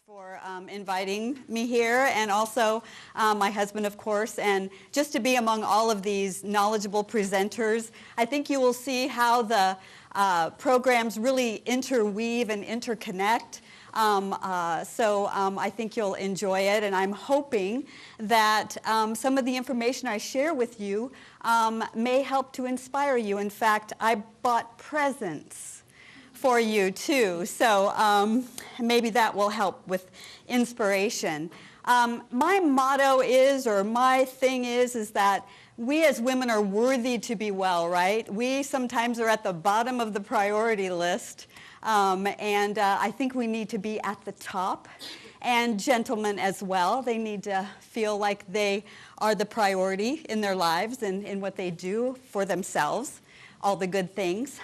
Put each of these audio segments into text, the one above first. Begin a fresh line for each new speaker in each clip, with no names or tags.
for inviting me here, and also my husband, of course, and just to be among all of these knowledgeable presenters. I think you will see how the programs really interweave and interconnect. I think you'll enjoy it, and I'm hoping that some of the information I share with you may help to inspire you. In fact, I bought presents for you too, so maybe that will help with inspiration. My motto is, or my thing is that we as women are worthy to be well, right? We sometimes are at the bottom of the priority list, and I think we need to be at the top. And gentlemen as well, they need to feel like they are the priority in their lives and in what they do for themselves, all the good things.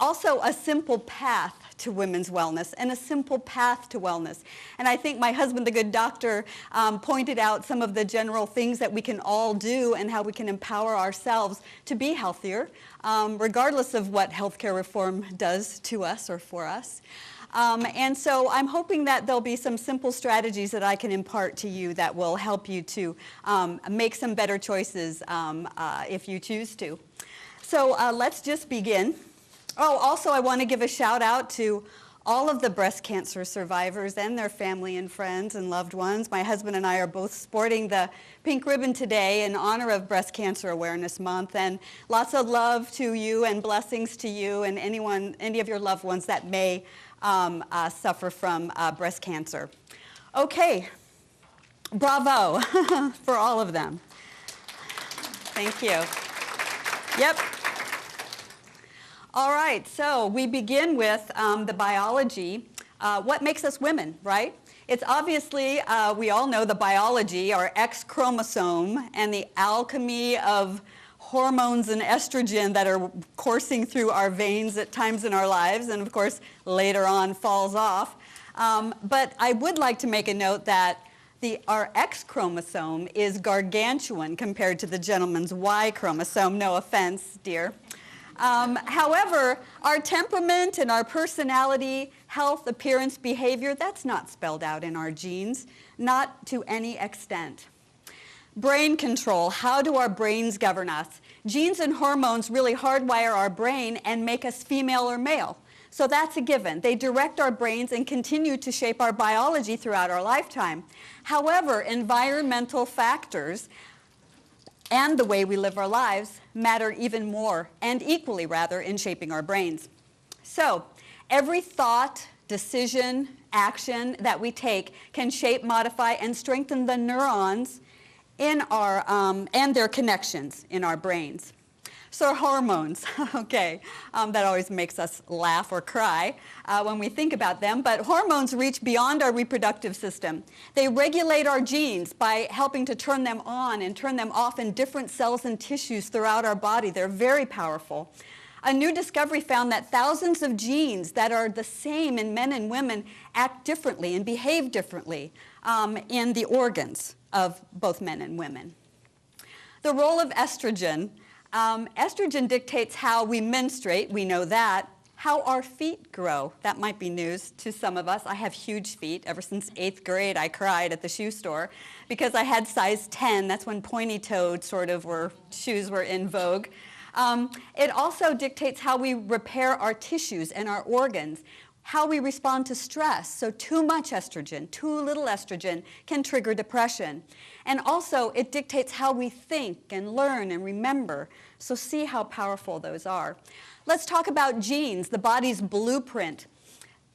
Also a simple path to women's wellness and a simple path to wellness. And I think my husband, the good doctor, pointed out some of the general things that we can all do and how we can empower ourselves to be healthier, regardless of what healthcare reform does to us or for us. And so I'm hoping that there'll be some simple strategies that I can impart to you that will help you to make some better choices if you choose to. So let's just begin. Oh, also I want to give a shout out to all of the breast cancer survivors and their family and friends and loved ones. My husband and I are both sporting the pink ribbon today in honor of Breast Cancer Awareness Month, and lots of love to you and blessings to you and any of your loved ones that may suffer from breast cancer. Okay, bravo for all of them. Thank you. Yep. All right, so we begin with the biology. What makes us women, right? It's obviously, we all know the biology, our X chromosome, and the alchemy of hormones and estrogen that are coursing through our veins at times in our lives, and of course later on falls off. But I would like to make a note that our X chromosome is gargantuan compared to the gentleman's Y chromosome. No offense, dear. However, our temperament and our personality, health, appearance, behavior, that's not spelled out in our genes, not to any extent. Brain control, how do our brains govern us? Genes and hormones really hardwire our brain and make us female or male. So that's a given. They direct our brains and continue to shape our biology throughout our lifetime. However, environmental factors and the way we live our lives matter even more, and equally rather, in shaping our brains. So every thought, decision, action that we take can shape, modify, and strengthen the neurons in our, and their connections in our brains. So hormones, okay, that always makes us laugh or cry when we think about them, but hormones reach beyond our reproductive system. They regulate our genes by helping to turn them on and turn them off in different cells and tissues throughout our body. They're very powerful. A new discovery found that thousands of genes that are the same in men and women act differently and behave differently in the organs of both men and women. The role of estrogen. Estrogen dictates how we menstruate, we know that, how our feet grow. That might be news to some of us. I have huge feet. Ever since 8th grade, I cried at the shoe store because I had size 10. That's when pointy-toed shoes were in vogue. It also dictates how we repair our tissues and our organs, how we respond to stress. So too much estrogen, too little estrogen can trigger depression. And also it dictates how we think and learn and remember. So see how powerful those are. Let's talk about genes, the body's blueprint.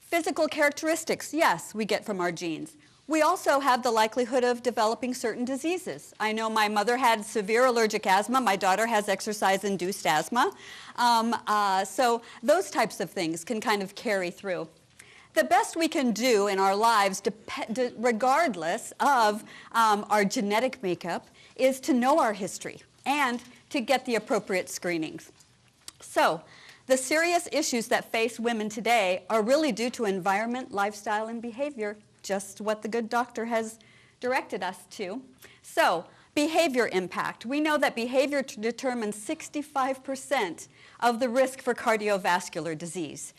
Physical characteristics, yes, we get from our genes. We also have the likelihood of developing certain diseases. I know my mother had severe allergic asthma. My daughter has exercise-induced asthma. So those types of things can kind of carry through. The best we can do in our lives, regardless of our genetic makeup, is to know our history and to get the appropriate screenings. So the serious issues that face women today are really due to environment, lifestyle, and behavior, just what the good doctor has directed us to. So behavior impact. We know that behavior determines 65% of the risk for cardiovascular disease.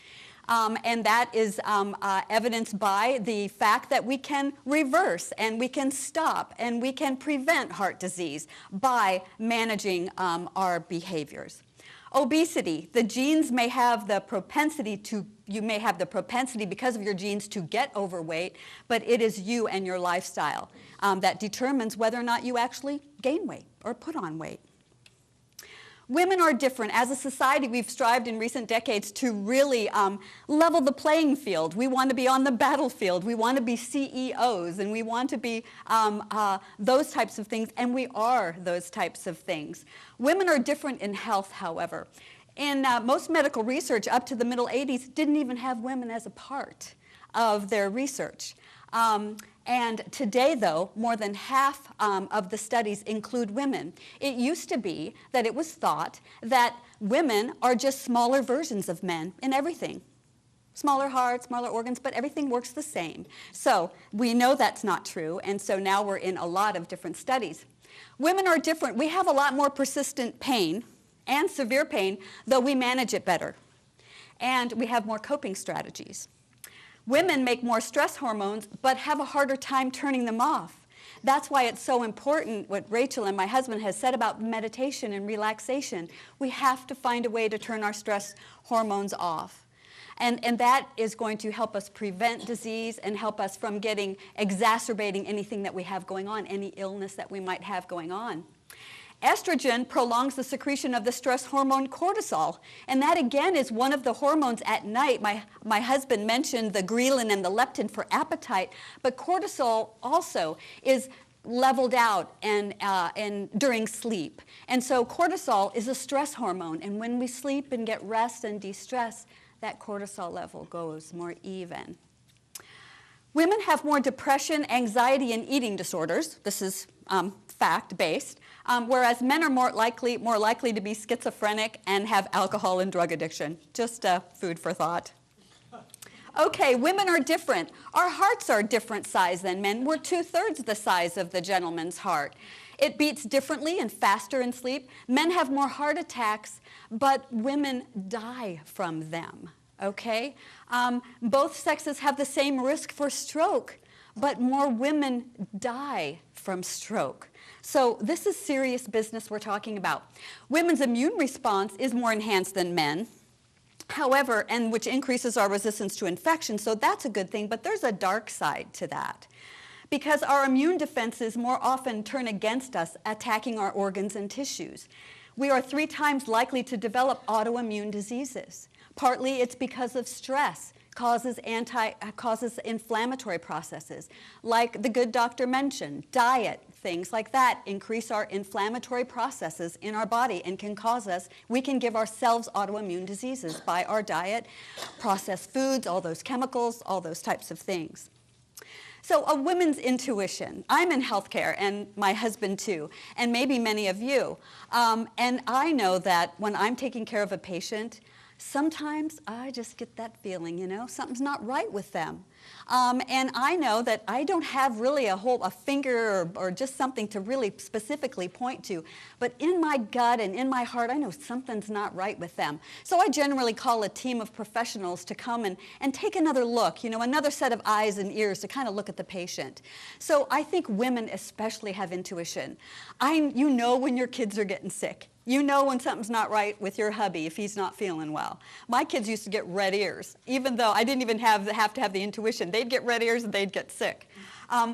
And that is evidenced by the fact that we can reverse and we can stop and we can prevent heart disease by managing our behaviors. Obesity, the genes may have the propensity to, you may have the propensity because of your genes to get overweight, but it is you and your lifestyle that determines whether or not you actually gain weight or put on weight. Women are different. As a society, we've strived in recent decades to really level the playing field. We want to be on the battlefield. We want to be CEOs, and we want to be those types of things, and we are those types of things. Women are different in health, however. In most medical research up to the middle 80s didn't even have women as a part of their research. And today, though, more than half of the studies include women. It used to be that it was thought that women are just smaller versions of men in everything. Smaller hearts, smaller organs, but everything works the same. So we know that's not true, and so now we're in a lot of different studies. Women are different. We have a lot more persistent pain and severe pain, though we manage it better. And we have more coping strategies. Women make more stress hormones, but have a harder time turning them off. That's why it's so important what Rachel and my husband has said about meditation and relaxation. We have to find a way to turn our stress hormones off. And that is going to help us prevent disease and help us from exacerbating anything that we have going on, any illness that we might have going on. Estrogen prolongs the secretion of the stress hormone cortisol, and that again is one of the hormones at night. My husband mentioned the ghrelin and the leptin for appetite, but cortisol also is leveled out and during sleep. And so cortisol is a stress hormone, and when we sleep and get rest and de-stress, that cortisol level goes more even. Women have more depression, anxiety, and eating disorders. This is fact-based. Whereas men are more likely to be schizophrenic and have alcohol and drug addiction. Just food for thought. Okay, women are different. Our hearts are different size than men. We're 2/3 the size of the gentleman's heart. It beats differently and faster in sleep. Men have more heart attacks, but women die from them. Okay? Both sexes have the same risk for stroke, but more women die from stroke. So this is serious business we're talking about. Women's immune response is more enhanced than men, however, and which increases our resistance to infection, so that's a good thing, but there's a dark side to that. Because our immune defenses more often turn against us, attacking our organs and tissues. We are 3 times likely to develop autoimmune diseases. Partly it's because of stress. Causes inflammatory processes, like the good doctor mentioned. Diet, things like that increase our inflammatory processes in our body and can cause us, we can give ourselves autoimmune diseases by our diet, processed foods, all those chemicals, all those types of things. So a woman's intuition. I'm in healthcare, and my husband too, and maybe many of you. And I know that when I'm taking care of a patient, sometimes I just get that feeling, you know, something's not right with them. And I know that I don't have really a finger or just something to really specifically point to, but in my gut and in my heart, I know something's not right with them. So I generally call a team of professionals to come and take another look, you know, another set of eyes and ears to kind of look at the patient. So I think women especially have intuition. You know when your kids are getting sick. You know when something's not right with your hubby if he's not feeling well. My kids used to get red ears, even though I didn't even have to have the intuition. They'd get red ears and they'd get sick.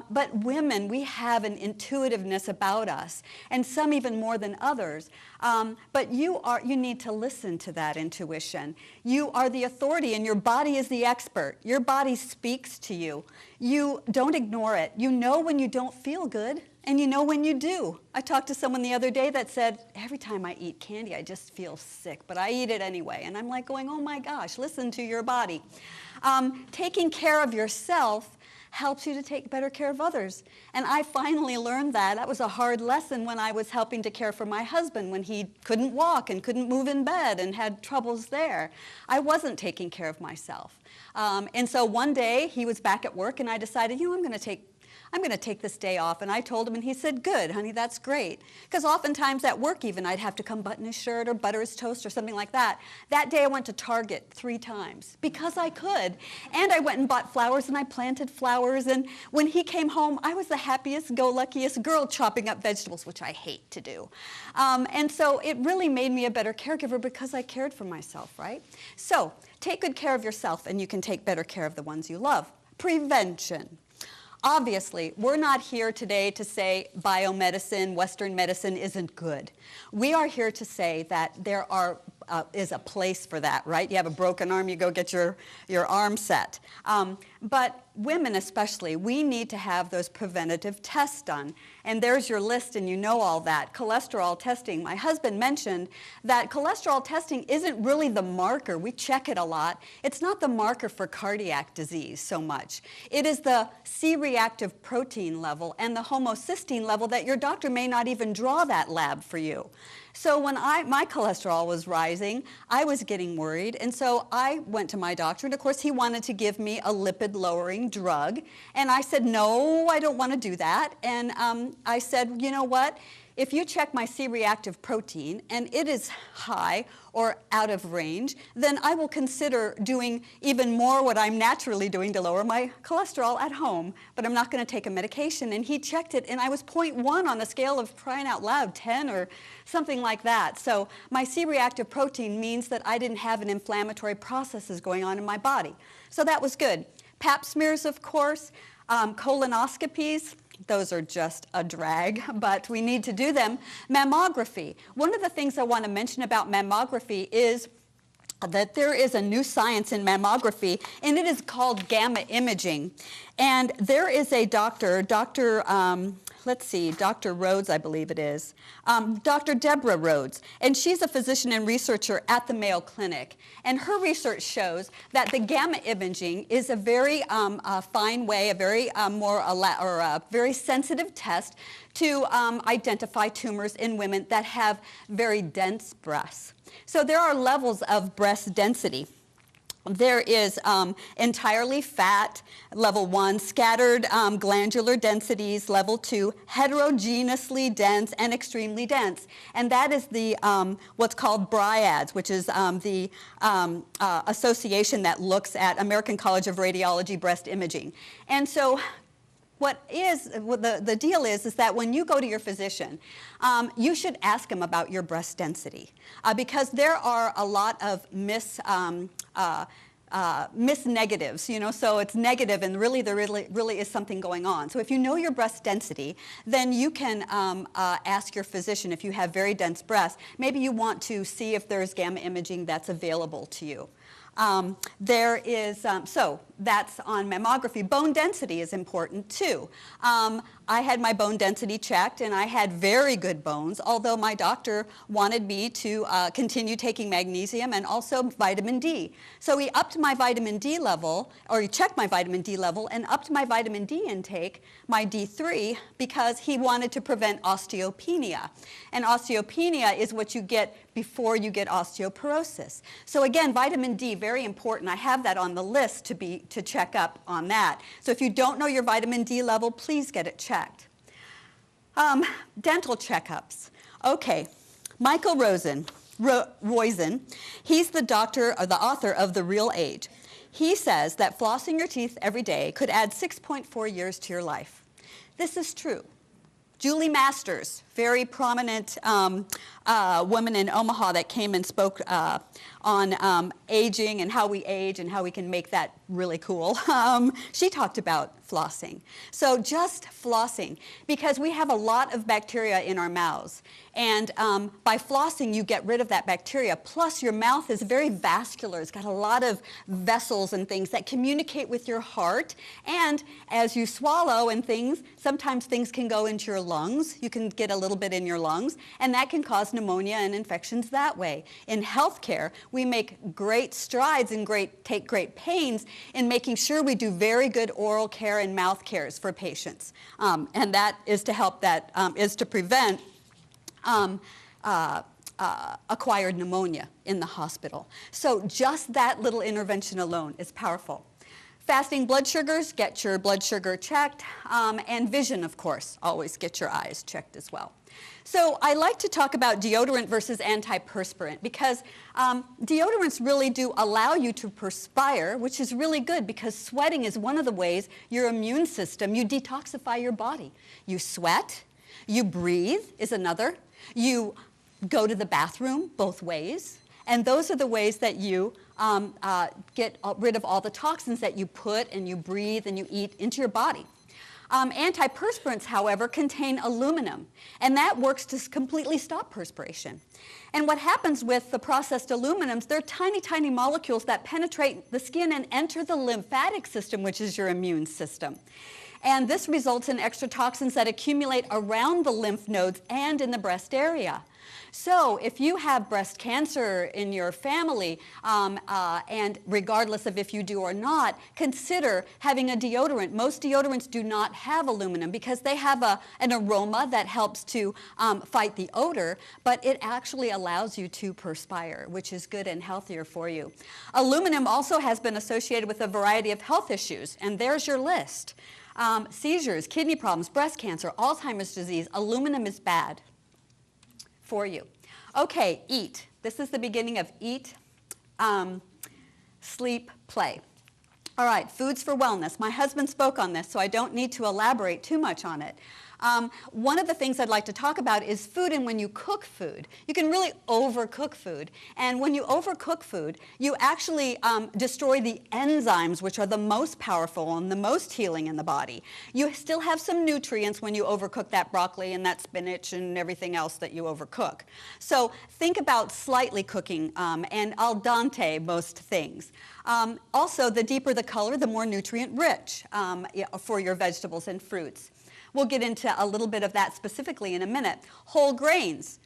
But women, we have an intuitiveness about us, and some even more than others. But you need to listen to that intuition. You are the authority, and your body is the expert. Your body speaks to you. You don't ignore it. You know when you don't feel good, and you know when you do. I talked to someone the other day that said, every time I eat candy, I just feel sick, but I eat it anyway. And I'm like going, oh my gosh, listen to your body. Taking care of yourself helps you to take better care of others. And I finally learned that. That was a hard lesson when I was helping to care for my husband when he couldn't walk and couldn't move in bed and had troubles there. I wasn't taking care of myself. And so one day he was back at work and I decided, you know, I'm going to take I'm going to take this day off. And I told him, and he said, good, honey, that's great. Because oftentimes at work even, I'd have to come button his shirt or butter his toast or something like that. That day I went to Target 3 times because I could. And I went and bought flowers, and I planted flowers. And when he came home, I was the happiest, go-luckiest girl chopping up vegetables, which I hate to do. And so it really made me a better caregiver because I cared for myself, right? So take good care of yourself, and you can take better care of the ones you love. Prevention. Obviously, we're not here today to say biomedicine, Western medicine isn't good. We are here to say that there is a place for that, right? You have a broken arm, you go get your arm set. But women especially, we need to have those preventative tests done. And there's your list, and you know all that. Cholesterol testing. My husband mentioned that cholesterol testing isn't really the marker. We check it a lot. It's not the marker for cardiac disease so much. It is the C-reactive protein level and the homocysteine level that your doctor may not even draw that lab for you. So when my cholesterol was rising, I was getting worried, and so I went to my doctor, and of course he wanted to give me a lipid-lowering drug, and I said, no, I don't want to do that, and I said, you know what? If you check my C-reactive protein and it is high or out of range, then I will consider doing even more what I'm naturally doing to lower my cholesterol at home, but I'm not going to take a medication. And he checked it, and I was 0.1 on a scale of, crying out loud, 10 or something like that. So my C-reactive protein means that I didn't have an inflammatory processes going on in my body. So that was good. Pap smears, of course, colonoscopies. Those are just a drag, but we need to do them. Mammography. One of the things I want to mention about mammography is that there is a new science in mammography, and it is called gamma imaging. And there is a doctor, let's see, Dr. Rhodes, I believe it is, Dr. Deborah Rhodes, and she's a physician and researcher at the Mayo Clinic. And her research shows that the gamma imaging is a very fine way, a very very sensitive test to identify tumors in women that have very dense breasts. So there are levels of breast density. There is entirely fat, level 1, scattered glandular densities, level 2, heterogeneously dense and extremely dense. And that is the what's called BRIADS, which is the association that looks at American College of Radiology breast imaging. And so the deal is that when you go to your physician, you should ask him about your breast density because there are a lot of misnegatives, you know, so it's negative and really there really is something going on. So if you know your breast density, then you can ask your physician if you have very dense breasts. Maybe you want to see if there's gamma imaging that's available to you. So that's on mammography. Bone density is important too. I had my bone density checked, and I had very good bones, although my doctor wanted me to continue taking magnesium and also vitamin D. So he upped my vitamin D level, or he checked my vitamin D level and upped my vitamin D intake, my D3, because he wanted to prevent osteopenia. And osteopenia is what you get before you get osteoporosis. So again, vitamin D, very important. I have that on the list to check up on that. So if you don't know your vitamin D level, please get it checked. Dental checkups. Okay, Michael Roizen, he's the doctor or the author of The Real Age. He says that flossing your teeth every day could add 6.4 years to your life. This is true. Julie Masters, very prominent woman in Omaha that came and spoke on aging and how we age and how we can make that really cool. She talked about flossing. So just flossing, because we have a lot of bacteria in our mouths. And by flossing, you get rid of that bacteria. Plus, your mouth is very vascular. It's got a lot of vessels and things that communicate with your heart. And as you swallow and things, sometimes things can go into your lungs. You can get a little bit in your lungs, and that can cause pneumonia and infections that way. In healthcare, we make great strides and take great pains in making sure we do very good oral care and mouth cares for patients. And that is to help, is to prevent acquired pneumonia in the hospital. So just that little intervention alone is powerful. Fasting blood sugars, get your blood sugar checked, and vision, of course, always get your eyes checked as well. So I like to talk about deodorant versus antiperspirant because deodorants really do allow you to perspire, which is really good because sweating is one of the ways your immune system, you detoxify your body. You sweat, you breathe is another, you go to the bathroom both ways, and those are the ways that you get rid of all the toxins that you put and you breathe and you eat into your body. Antiperspirants, however, contain aluminum, and that works to completely stop perspiration. And what happens with the processed aluminums, they're tiny, tiny molecules that penetrate the skin and enter the lymphatic system, which is your immune system. And this results in extra toxins that accumulate around the lymph nodes and in the breast area. So if you have breast cancer in your family, and regardless of if you do or not, consider having a deodorant. Most deodorants do not have aluminum because they have an aroma that helps to fight the odor, but it actually allows you to perspire, which is good and healthier for you. Aluminum also has been associated with a variety of health issues, and there's your list. Seizures, kidney problems, breast cancer, Alzheimer's disease. Aluminum is bad for you. Okay, eat. This is the beginning of eat, sleep, play. All right, foods for wellness. My husband spoke on this, so I don't need to elaborate too much on it. One of the things I'd like to talk about is food and when you cook food. You can really overcook food. And when you overcook food, you actually destroy the enzymes, which are the most powerful and the most healing in the body. You still have some nutrients when you overcook that broccoli and that spinach and everything else that you overcook. So think about slightly cooking and al dente most things. Also, the deeper the color, the more nutrient rich for your vegetables and fruits. We'll get into a little bit of that specifically in a minute. Whole grains,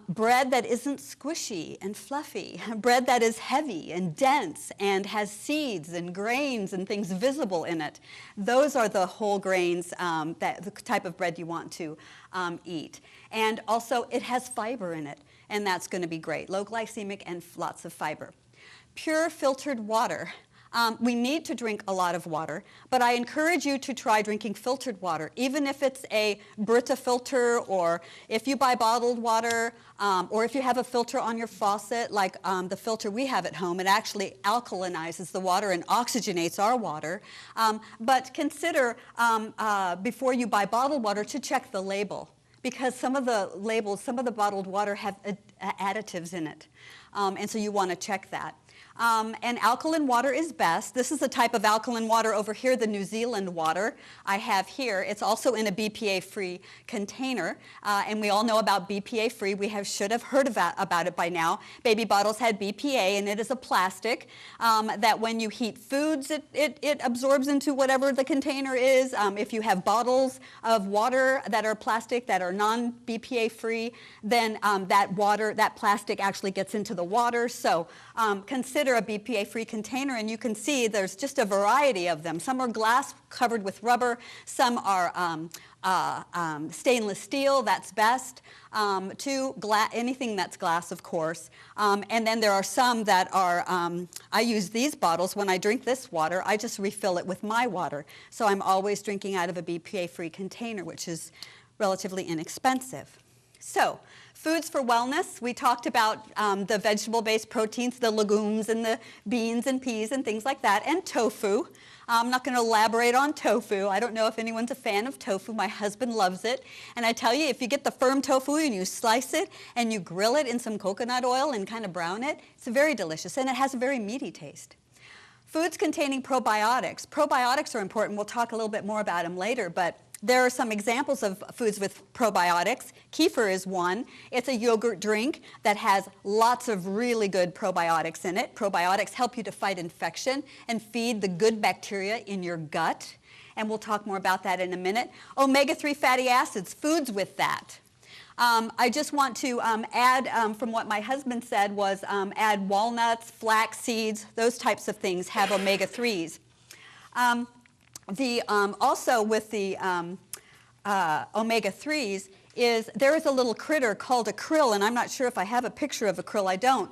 bread that isn't squishy and fluffy, bread that is heavy and dense and has seeds and grains and things visible in it. Those are the whole grains, the type of bread you want to eat. And also it has fiber in it, and that's going to be great. Low glycemic and lots of fiber. Pure filtered water. We need to drink a lot of water, but I encourage you to try drinking filtered water, even if it's a Brita filter, or if you buy bottled water, or if you have a filter on your faucet, like the filter we have at home. It actually alkalinizes the water and oxygenates our water. But consider, before you buy bottled water, to check the label, because some of the labels, some of the bottled water have additives in it, and so you want to check that. And alkaline water is best. This is the type of alkaline water over here, the New Zealand water I have here. It's also in a BPA-free container, and we all know about BPA-free. We should have heard about it by now. Baby bottles had BPA, and it is a plastic that when you heat foods, it absorbs into whatever the container is. If you have bottles of water that are plastic that are non-BPA-free, then that plastic actually gets into the water. So consider a BPA-free container, and you can see there's just a variety of them. Some are glass covered with rubber, some are stainless steel, that's best, anything that's glass, of course. And then there are some that are, I use these bottles when I drink this water. I just refill it with my water. So I'm always drinking out of a BPA-free container, which is relatively inexpensive. So, foods for wellness, we talked about the vegetable-based proteins, the legumes and the beans and peas and things like that, and tofu. I'm not going to elaborate on tofu. I don't know if anyone's a fan of tofu. My husband loves it. And I tell you, if you get the firm tofu and you slice it and you grill it in some coconut oil and kind of brown it, it's very delicious, and it has a very meaty taste. Foods containing probiotics. Probiotics are important. We'll talk a little bit more about them later, but there are some examples of foods with probiotics. Kefir is one. It's a yogurt drink that has lots of really good probiotics in it. Probiotics help you to fight infection and feed the good bacteria in your gut. And we'll talk more about that in a minute. Omega-3 fatty acids, foods with that. I just want to add from what my husband said was add walnuts, flax seeds, those types of things have omega-3s. Also with the omega-3s, is there is a little critter called a krill, and I'm not sure if I have a picture of a krill, I don't.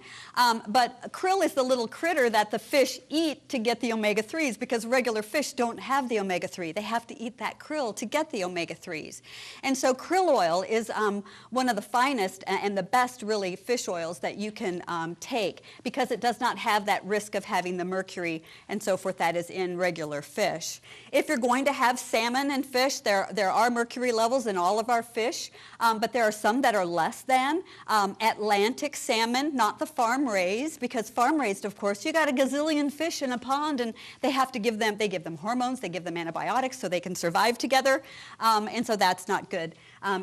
But a krill is the little critter that the fish eat to get the omega-3s, because regular fish don't have the omega-3. They have to eat that krill to get the omega-3s. And so krill oil is one of the finest and the best, really, fish oils that you can take, because it does not have that risk of having the mercury and so forth that is in regular fish. If you're going to have salmon and fish, there are mercury levels in all of our fish. But there are some that are less than. Atlantic salmon, not the farm-raised, because farm-raised, of course, you got a gazillion fish in a pond, and they give them hormones, they give them antibiotics so they can survive together, and so that's not good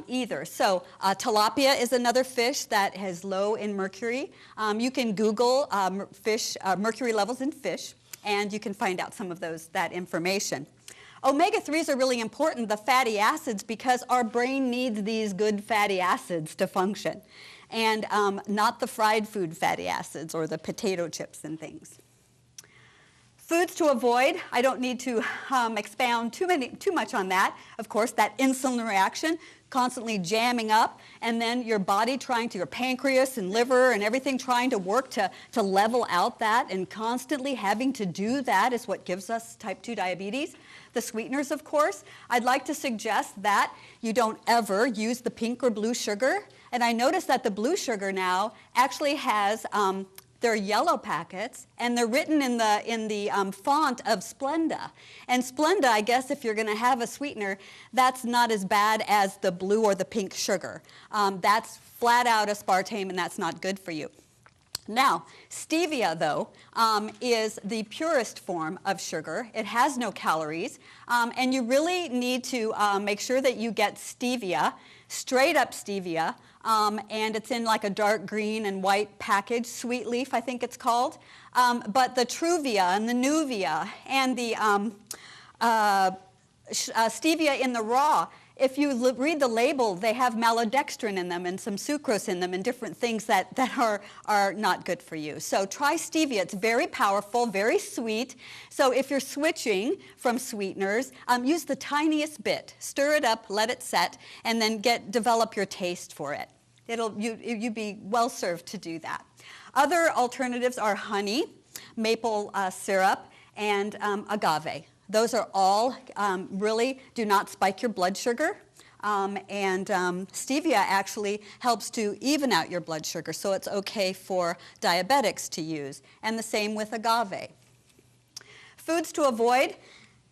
either. So tilapia is another fish that is low in mercury. You can Google mercury levels in fish, and you can find out some of that information. Omega-3s are really important, the fatty acids, because our brain needs these good fatty acids to function, and not the fried food fatty acids or the potato chips and things. Foods to avoid, I don't need to expound too much on that. Of course, that insulin reaction, constantly jamming up, and then your body your pancreas and liver and everything trying to work to level out that, and constantly having to do that is what gives us type 2 diabetes. The sweeteners, of course, I'd like to suggest that you don't ever use the pink or blue sugar. And I noticed that the blue sugar now actually has they're yellow packets, and they're written in the font of Splenda. And Splenda, I guess, if you're going to have a sweetener, that's not as bad as the blue or the pink sugar. That's flat out aspartame, and that's not good for you. Now, stevia, though, is the purest form of sugar. It has no calories, and you really need to make sure that you get stevia, straight up stevia, and it's in like a dark green and white package, sweet leaf, I think it's called. But the Truvia and the Nuvia and the stevia in the raw, if you read the label, they have maltodextrin in them and some sucrose in them and different things that are not good for you. So try stevia. It's very powerful, very sweet. So if you're switching from sweeteners, use the tiniest bit. Stir it up, let it set, and then develop your taste for it. You'd be well served to do that. Other alternatives are honey, maple syrup, and agave. Those are all really do not spike your blood sugar, and stevia actually helps to even out your blood sugar, so it's okay for diabetics to use, and the same with agave. Foods to avoid,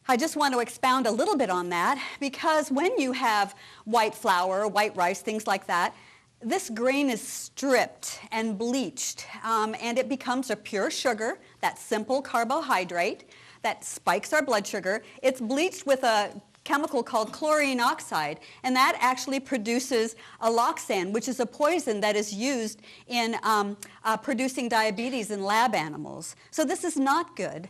I just want to expound a little bit on that, because when you have white flour, white rice, things like that, this grain is stripped and bleached, and it becomes a pure sugar, that simple carbohydrate, that spikes our blood sugar. It's bleached with a chemical called chlorine oxide, and that actually produces aloxan, which is a poison that is used in producing diabetes in lab animals. So this is not good.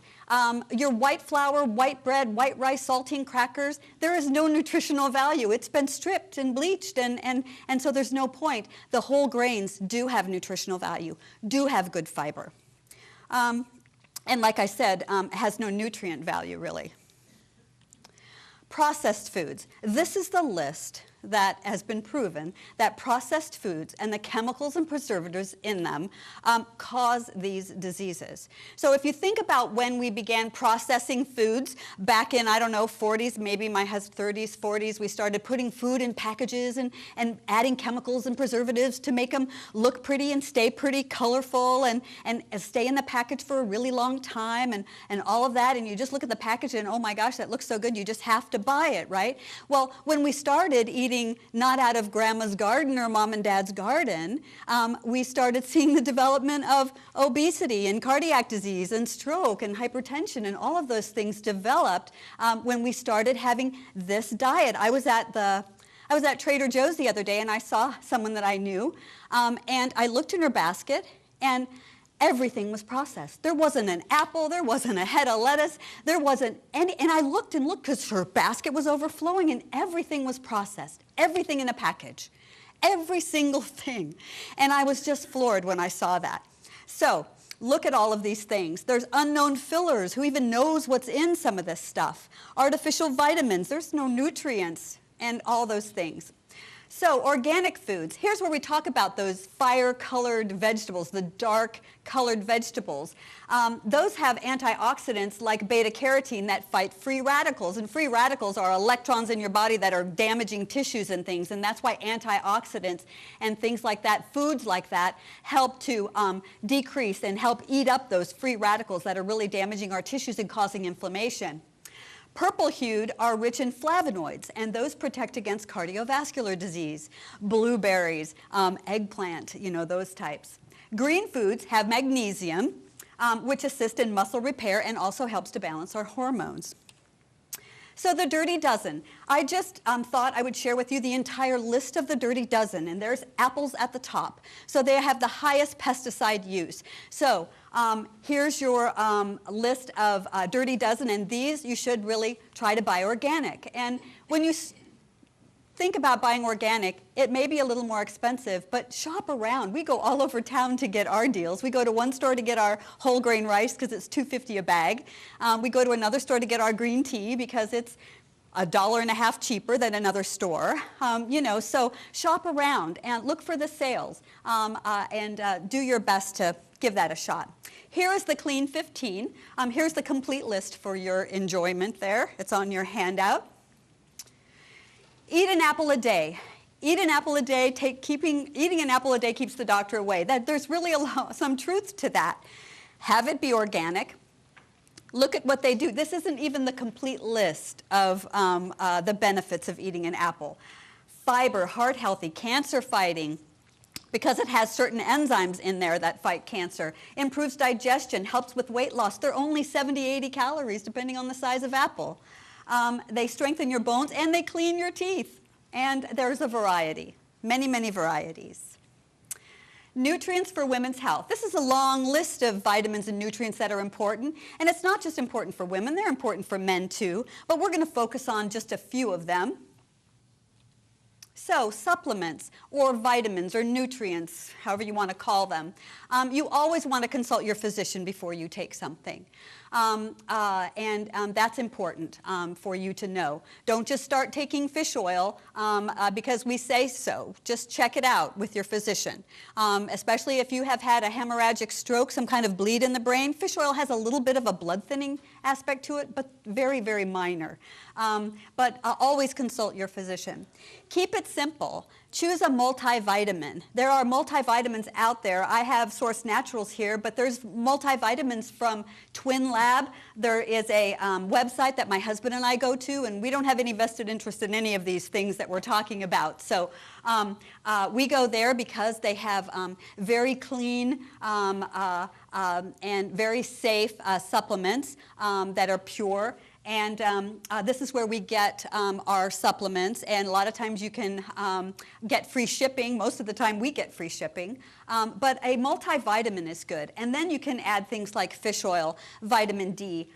Your white flour, white bread, white rice, saltine crackers, there is no nutritional value. It's been stripped and bleached, and so there's no point. The whole grains do have nutritional value, do have good fiber. And like I said, has no nutrient value, really. Processed foods. This is the list that has been proven that processed foods and the chemicals and preservatives in them cause these diseases. So if you think about when we began processing foods back in, I don't know, 40s, maybe my husband's 30s, 40s, we started putting food in packages and adding chemicals and preservatives to make them look pretty and stay pretty colorful and stay in the package for a really long time and all of that, and you just look at the package and, oh my gosh, that looks so good, you just have to buy it, right? Well, when we started eating not out of grandma's garden or mom and dad's garden, we started seeing the development of obesity and cardiac disease and stroke and hypertension, and all of those things developed when we started having this diet. I was at Trader Joe's the other day, and I saw someone that I knew, and I looked in her basket, and everything was processed. There wasn't an apple, there wasn't a head of lettuce, there wasn't any, and I looked and looked because her basket was overflowing and everything was processed, everything in a package, every single thing. And I was just floored when I saw that. So look at all of these things. There's unknown fillers. Who even knows what's in some of this stuff? Artificial vitamins. There's no nutrients and all those things. So organic foods, here's where we talk about those fire-colored vegetables, the dark-colored vegetables. Those have antioxidants like beta-carotene that fight free radicals, and free radicals are electrons in your body that are damaging tissues and things, and that's why antioxidants and things like that, foods like that, help to decrease and help eat up those free radicals that are really damaging our tissues and causing inflammation. Purple-hued are rich in flavonoids, and those protect against cardiovascular disease. Blueberries, eggplant, you know, those types. Green foods have magnesium, which assists in muscle repair and also helps to balance our hormones. So the Dirty Dozen. I just thought I would share with you the entire list of the Dirty Dozen, and there's apples at the top. So they have the highest pesticide use. So here's your list of Dirty Dozen, and these you should really try to buy organic. And when you think about buying organic, it may be a little more expensive, but shop around. We go all over town to get our deals. We go to one store to get our whole grain rice because it's $2.50 a bag. We go to another store to get our green tea because it's $1.50 cheaper than another store. You know, so shop around and look for the sales and do your best to give that a shot. Here is the Clean 15. Here's the complete list for your enjoyment there. It's on your handout. Eat an apple a day. Eat an apple a day. Eating an apple a day keeps the doctor away. There's really some truth to that. Have it be organic. Look at what they do. This isn't even the complete list of the benefits of eating an apple. Fiber, heart healthy, cancer fighting, because it has certain enzymes in there that fight cancer. Improves digestion, helps with weight loss. They're only 70, 80 calories depending on the size of apple. They strengthen your bones and they clean your teeth. And there's a variety, many, many varieties. Nutrients for women's health. This is a long list of vitamins and nutrients that are important. And it's not just important for women, they're important for men too. But we're going to focus on just a few of them. So supplements or vitamins or nutrients, however you want to call them, you always want to consult your physician before you take something. That's important for you to know. Don't just start taking fish oil because we say so. Just check it out with your physician. Especially if you have had a hemorrhagic stroke, some kind of bleed in the brain. Fish oil has a little bit of a blood thinning aspect to it, but very, very minor. But always consult your physician. Keep it simple. Choose a multivitamin. There are multivitamins out there. I have Source Naturals here, but there's multivitamins from Twin Lab. There is a website that my husband and I go to, and we don't have any vested interest in any of these things that we're talking about. So we go there because they have very clean and very safe supplements that are pure. And this is where we get our supplements, and a lot of times you can get free shipping. Most of the time we get free shipping. But a multivitamin is good. And then you can add things like fish oil, vitamin D,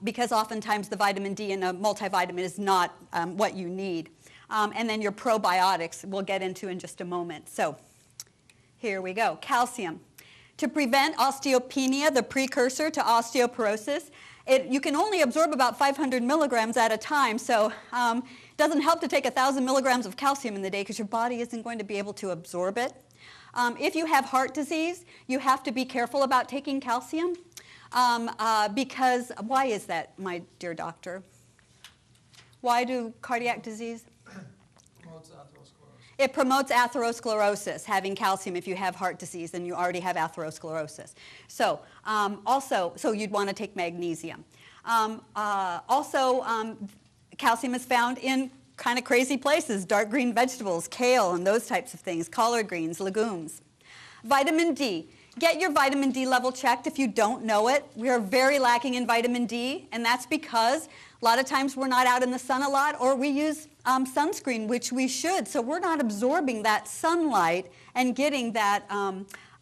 because oftentimes the vitamin D in a multivitamin is not what you need. And then your probiotics we'll get into in just a moment. So here we go. Calcium. To prevent osteopenia, the precursor to osteoporosis, you can only absorb about 500 milligrams at a time, so it doesn't help to take 1,000 milligrams of calcium in the day because your body isn't going to be able to absorb it. If you have heart disease, you have to be careful about taking calcium because, why is that, my dear doctor? Why do cardiac disease? It promotes atherosclerosis, having calcium if you have heart disease and you already have atherosclerosis. So so you'd want to take magnesium. Calcium is found in kind of crazy places, dark green vegetables, kale and those types of things, collard greens, legumes. Vitamin D. Get your vitamin D level checked if you don't know it. We are very lacking in vitamin D, and that's because a lot of times we're not out in the sun a lot, or we use sunscreen, which we should. So we're not absorbing that sunlight and getting that,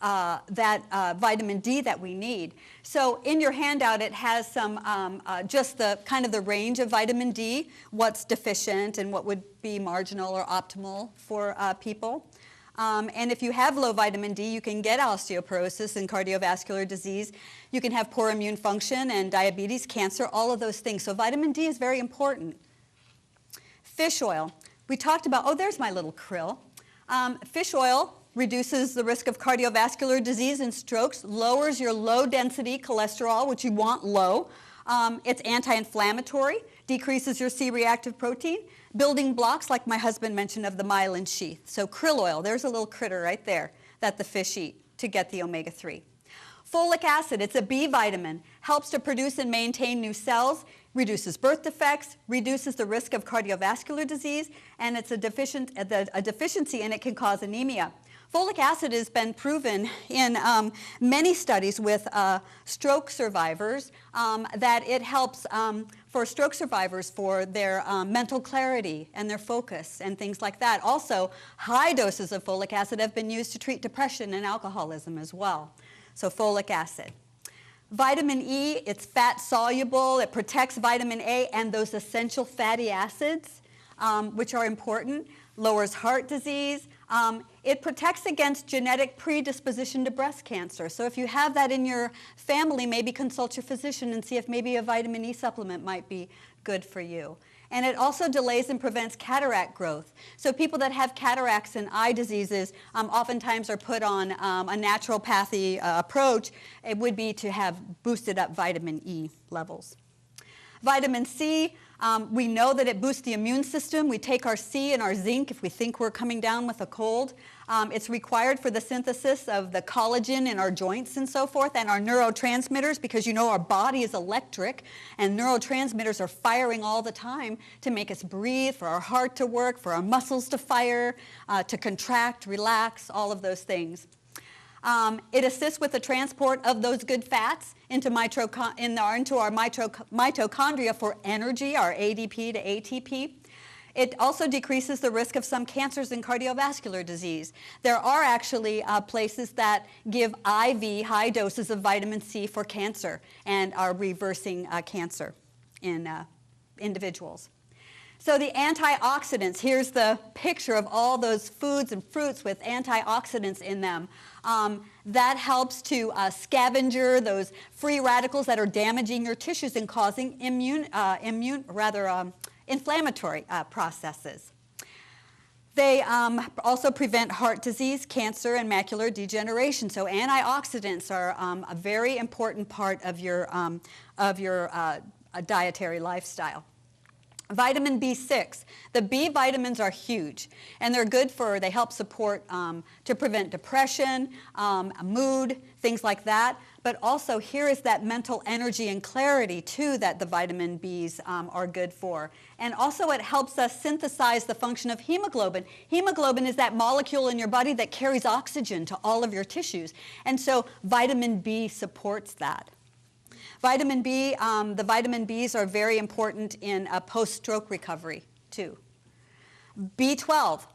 vitamin D that we need. So in your handout, it has some just the kind of the range of vitamin D, what's deficient and what would be marginal or optimal for people. And if you have low vitamin D, you can get osteoporosis and cardiovascular disease. You can have poor immune function and diabetes, cancer, all of those things. So vitamin D is very important. Fish oil. We talked about, oh, there's my little krill. Fish oil reduces the risk of cardiovascular disease and strokes, lowers your low-density cholesterol, which you want low. It's anti-inflammatory, decreases your C-reactive protein, building blocks like my husband mentioned of the myelin sheath. So krill oil, there's a little critter right there that the fish eat to get the omega-3. Folic acid, it's a B vitamin, helps to produce and maintain new cells, reduces birth defects, reduces the risk of cardiovascular disease, and it's a deficiency in it can cause anemia. Folic acid has been proven in many studies with stroke survivors that it helps for stroke survivors for their mental clarity and their focus and things like that. Also, high doses of folic acid have been used to treat depression and alcoholism as well. So folic acid. Vitamin E, it's fat soluble, it protects vitamin A and those essential fatty acids, which are important, lowers heart disease. It protects against genetic predisposition to breast cancer. So if you have that in your family, maybe consult your physician and see if maybe a vitamin E supplement might be good for you. And it also delays and prevents cataract growth. So people that have cataracts and eye diseases oftentimes are put on a naturopathy approach. It would be to have boosted up vitamin E levels. Vitamin C, we know that it boosts the immune system. We take our C and our zinc if we think we're coming down with a cold. It's required for the synthesis of the collagen in our joints and so forth, and our neurotransmitters, because you know our body is electric, and neurotransmitters are firing all the time to make us breathe, for our heart to work, for our muscles to fire, to contract, relax, all of those things. It assists with the transport of those good fats into our mitochondria for energy, our ADP to ATP. It also decreases the risk of some cancers and cardiovascular disease. There are actually places that give IV high doses of vitamin C for cancer and are reversing cancer in individuals. So the antioxidants, here's the picture of all those foods and fruits with antioxidants in them. That helps to scavenger those free radicals that are damaging your tissues and causing inflammatory processes. They also prevent heart disease, cancer, and macular degeneration. So antioxidants are a very important part of your dietary lifestyle. Vitamin B6. The B vitamins are huge, and they're good for, they help support to prevent depression, mood, things like that. But also here is that mental energy and clarity too that the vitamin Bs are good for. And also it helps us synthesize the function of hemoglobin. Hemoglobin is that molecule in your body that carries oxygen to all of your tissues. And so vitamin B supports that. Vitamin B, the vitamin Bs are very important in post-stroke recovery too. B12.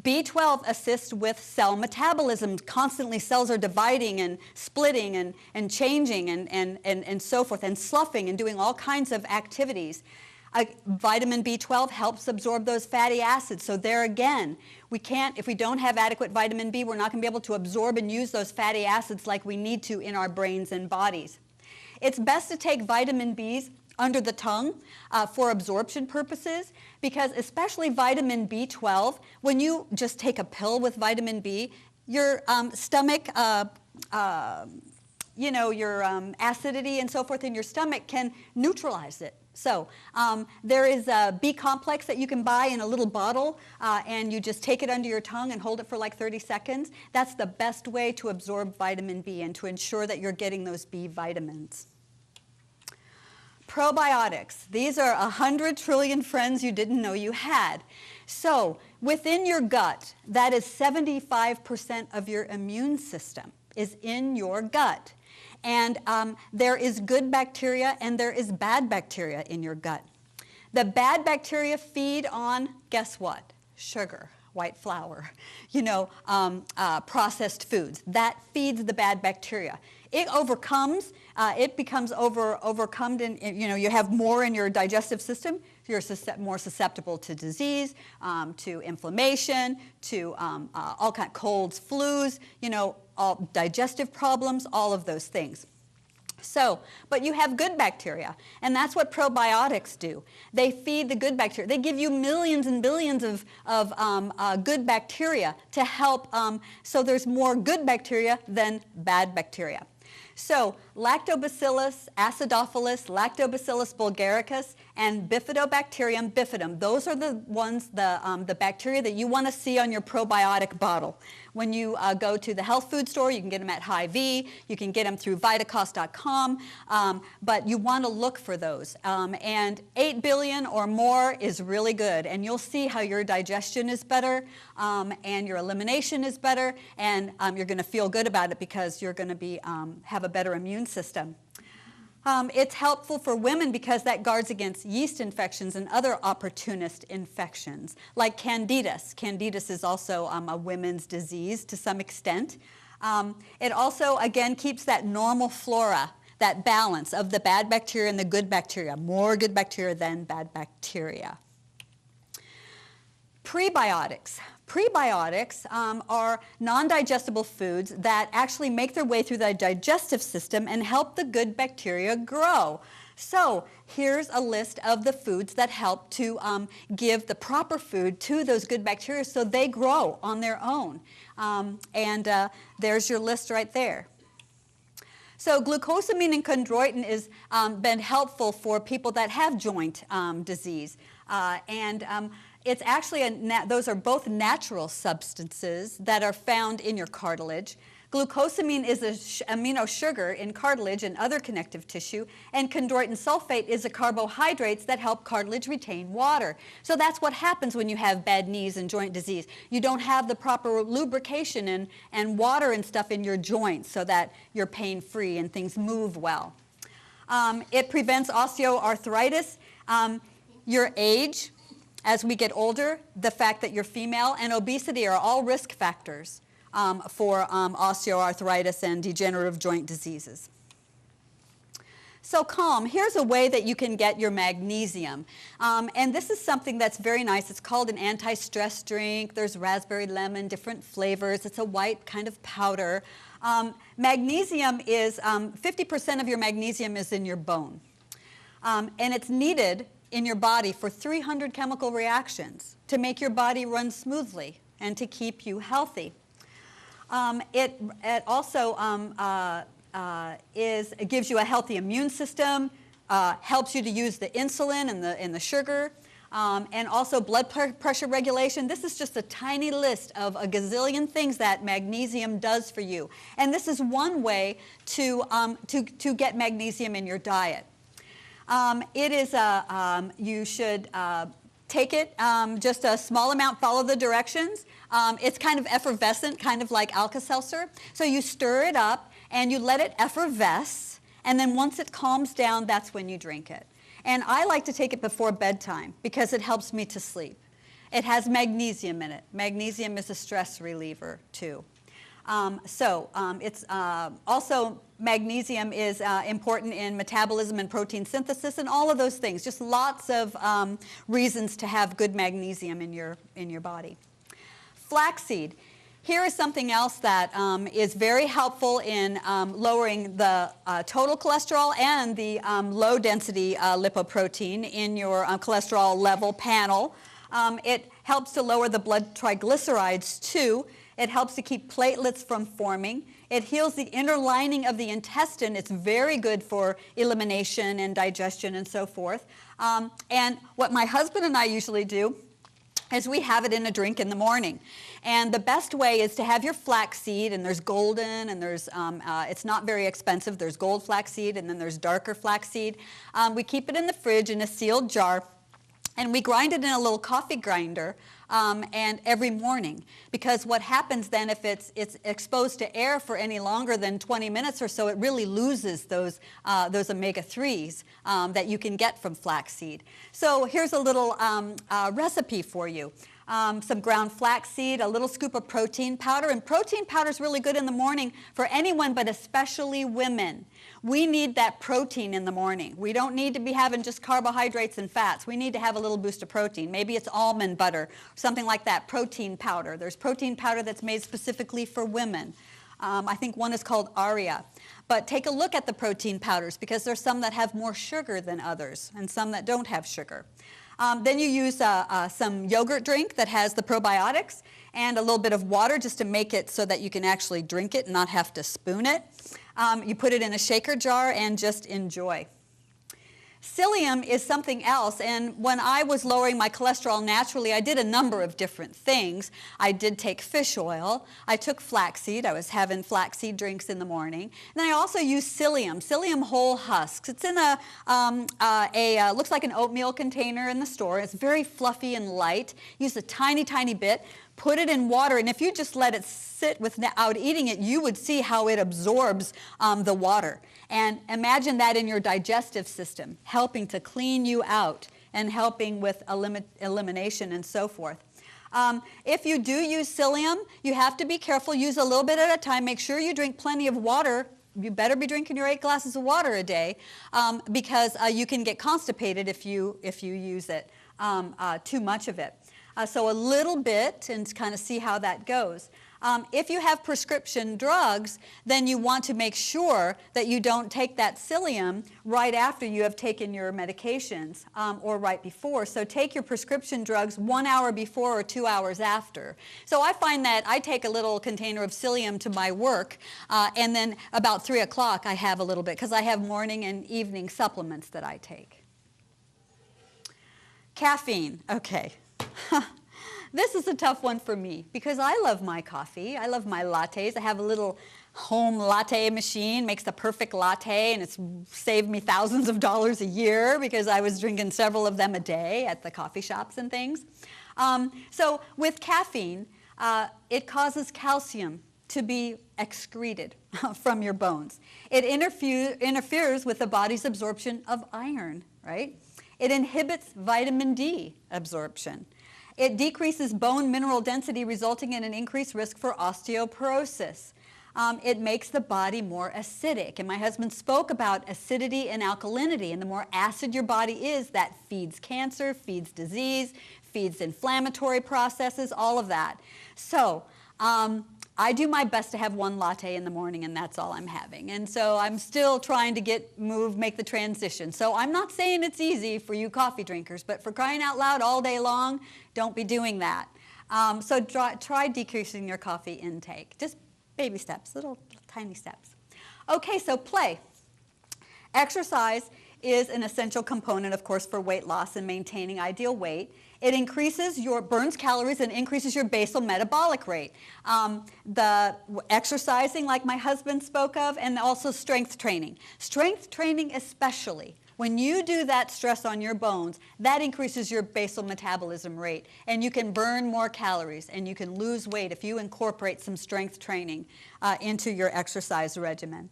B12 assists with cell metabolism. Constantly cells are dividing and splitting and changing and so forth, and sloughing and doing all kinds of activities. Vitamin B12 helps absorb those fatty acids. So there again, if we don't have adequate vitamin B, we're not going to be able to absorb and use those fatty acids like we need to in our brains and bodies. It's best to take vitamin Bs under the tongue for absorption purposes, because especially vitamin B12, when you just take a pill with vitamin B, your stomach, your acidity and so forth in your stomach can neutralize it. So there is a B complex that you can buy in a little bottle, and you just take it under your tongue and hold it for like 30 seconds. That's the best way to absorb vitamin B and to ensure that you're getting those B vitamins. Probiotics. These are 100 trillion friends you didn't know you had. So within your gut, that is 75% of your immune system is in your gut. And there is good bacteria and there is bad bacteria in your gut. The bad bacteria feed on, guess what? Sugar, white flour, processed foods. That feeds the bad bacteria. It overcomes, it becomes overcome, and you have more in your digestive system. You're more susceptible to disease, to inflammation, to all kinds of colds, flus, all digestive problems, all of those things. So, but you have good bacteria, and that's what probiotics do. They feed the good bacteria. They give you millions and billions of good bacteria to help, so there's more good bacteria than bad bacteria. So Lactobacillus acidophilus, Lactobacillus bulgaricus, and Bifidobacterium bifidum. Those are the ones, the bacteria that you want to see on your probiotic bottle. When you go to the health food store, you can get them at Hy-Vee, you can get them through Vitacost.com, but you want to look for those. And 8 billion or more is really good, and you'll see how your digestion is better, and your elimination is better, and you're going to feel good about it because you're going to be, have a better immune system. It's helpful for women because that guards against yeast infections and other opportunist infections, like candidus. Candidus is also a women's disease to some extent. It also, again, keeps that normal flora, that balance of the bad bacteria and the good bacteria, more good bacteria than bad bacteria. Prebiotics. Prebiotics are non-digestible foods that actually make their way through the digestive system and help the good bacteria grow. So here's a list of the foods that help to give the proper food to those good bacteria so they grow on their own. There's your list right there. So glucosamine and chondroitin has been helpful for people that have joint disease. It's actually, those are both natural substances that are found in your cartilage. Glucosamine is an amino sugar in cartilage and other connective tissue, and chondroitin sulfate is a carbohydrates that help cartilage retain water. So that's what happens when you have bad knees and joint disease. You don't have the proper lubrication and water and stuff in your joints so that you're pain-free and things move well. It prevents osteoarthritis. Your age, as we get older, the fact that you're female, and obesity are all risk factors for osteoarthritis and degenerative joint diseases. So calm, here's a way that you can get your magnesium. And this is something that's very nice. It's called an anti-stress drink. There's raspberry lemon, different flavors. It's a white kind of powder. Magnesium is, 50% of your magnesium is in your bone. And it's needed in your body for 300 chemical reactions to make your body run smoothly and to keep you healthy. It also it gives you a healthy immune system, helps you to use the insulin and the sugar, and also blood pressure regulation. This is just a tiny list of a gazillion things that magnesium does for you. And this is one way to get magnesium in your diet. It is you should take it, just a small amount, follow the directions. It's kind of effervescent, kind of like Alka-Seltzer. So you stir it up and you let it effervesce, and then once it calms down, that's when you drink it. And I like to take it before bedtime because it helps me to sleep. It has magnesium in it. Magnesium is a stress reliever too. It's also magnesium is important in metabolism and protein synthesis and all of those things. Just lots of reasons to have good magnesium in your body. Flaxseed. Here is something else that is very helpful in lowering the total cholesterol and the low-density lipoprotein in your cholesterol level panel. It helps to lower the blood triglycerides too. It helps to keep platelets from forming. It heals the inner lining of the intestine. It's very good for elimination and digestion and so forth. And what my husband and I usually do is we have it in a drink in the morning. And the best way is to have your flaxseed, and there's golden, and there's, it's not very expensive. There's gold flaxseed, and then there's darker flaxseed. We keep it in the fridge in a sealed jar, and we grind it in a little coffee grinder and every morning, because what happens then if it's exposed to air for any longer than 20 minutes or so, it really loses those omega-3s that you can get from flaxseed. So here's a little recipe for you. Some ground flaxseed, a little scoop of protein powder, and protein powder is really good in the morning for anyone, but especially women. We need that protein in the morning. We don't need to be having just carbohydrates and fats. We need to have a little boost of protein. Maybe it's almond butter, something like that, protein powder. There's protein powder that's made specifically for women. I think one is called ARIA. But take a look at the protein powders because there's some that have more sugar than others and some that don't have sugar. Then you use some yogurt drink that has the probiotics and a little bit of water just to make it so that you can actually drink it and not have to spoon it. You put it in a shaker jar and just enjoy. Psyllium is something else, and when I was lowering my cholesterol naturally, I did a number of different things. I did take fish oil. I took flaxseed. I was having flaxseed drinks in the morning. And then I also used psyllium whole husks. It's in looks like an oatmeal container in the store. It's very fluffy and light. Use a tiny, tiny bit. Put it in water, and if you just let it sit without eating it, you would see how it absorbs the water. And imagine that in your digestive system, helping to clean you out and helping with elimination and so forth. If you do use psyllium, you have to be careful. Use a little bit at a time. Make sure you drink plenty of water. You better be drinking your 8 glasses of water a day because you can get constipated if you use it, too much of it. So a little bit and kind of see how that goes. If you have prescription drugs, then you want to make sure that you don't take that psyllium right after you have taken your medications or right before. So take your prescription drugs 1 hour before or 2 hours after. So I find that I take a little container of psyllium to my work and then about 3 o'clock I have a little bit because I have morning and evening supplements that I take. Caffeine, okay. This is a tough one for me because I love my coffee. I love my lattes. I have a little home latte machine, makes the perfect latte, and it's saved me thousands of dollars a year because I was drinking several of them a day at the coffee shops and things. So with caffeine, it causes calcium to be excreted from your bones. It interferes with the body's absorption of iron, right? It inhibits vitamin D absorption. It decreases bone mineral density, resulting in an increased risk for osteoporosis. It makes the body more acidic. And my husband spoke about acidity and alkalinity. And the more acid your body is, that feeds cancer, feeds disease, feeds inflammatory processes, all of that. So I do my best to have 1 latte in the morning, and that's all I'm having. And so I'm still trying to make the transition. So I'm not saying it's easy for you coffee drinkers, but for crying out loud all day long, don't be doing that. So try decreasing your coffee intake. Just baby steps, little tiny steps. Okay, so play. Exercise is an essential component, of course, for weight loss and maintaining ideal weight. It burns calories and increases your basal metabolic rate. The exercising, like my husband spoke of, and also strength training. Strength training especially. When you do that stress on your bones, that increases your basal metabolism rate, and you can burn more calories, and you can lose weight if you incorporate some strength training into your exercise regimen.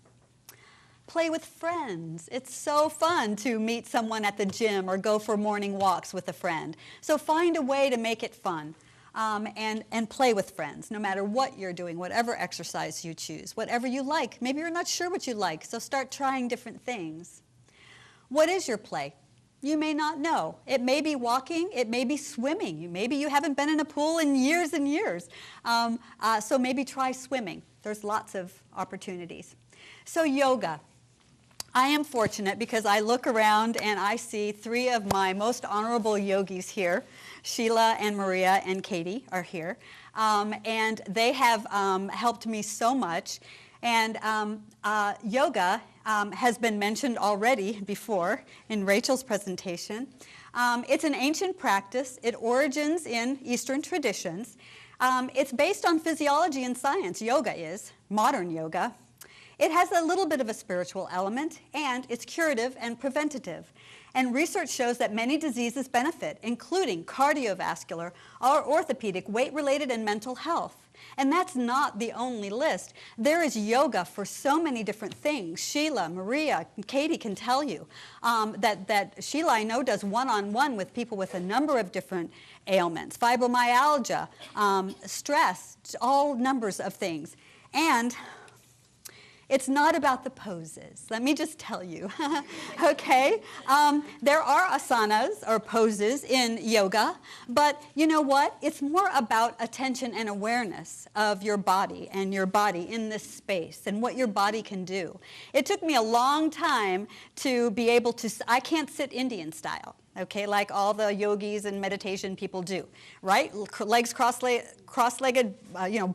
Play with friends. It's so fun to meet someone at the gym or go for morning walks with a friend. So find a way to make it fun and play with friends, no matter what you're doing, whatever exercise you choose, whatever you like. Maybe you're not sure what you like, so start trying different things. What is your play? You may not know. It may be walking. It may be swimming. Maybe you haven't been in a pool in years and years. So maybe try swimming. There's lots of opportunities. So yoga. I am fortunate because I look around and I see 3 of my most honorable yogis here. Sheila and Maria and Katie are here. And they have helped me so much. And yoga has been mentioned already before in Rachel's presentation. It's an ancient practice. It origins in Eastern traditions. It's based on physiology and science. Yoga is, modern yoga. It has a little bit of a spiritual element, and it's curative and preventative. And research shows that many diseases benefit, including cardiovascular, or orthopedic, weight-related, and mental health. And that's not the only list. There is yoga for so many different things. Sheila, Maria, Katie can tell you that Sheila, I know, does one-on-one with people with a number of different ailments, fibromyalgia, stress, all numbers of things. And It's not about the poses. Let me just tell you, okay? There are asanas or poses in yoga, but you know what? It's more about attention and awareness of your body and your body in this space and what your body can do. It took me a long time to be able to, I can't sit Indian style. Okay, like all the yogis and meditation people do, right? Legs cross-legged,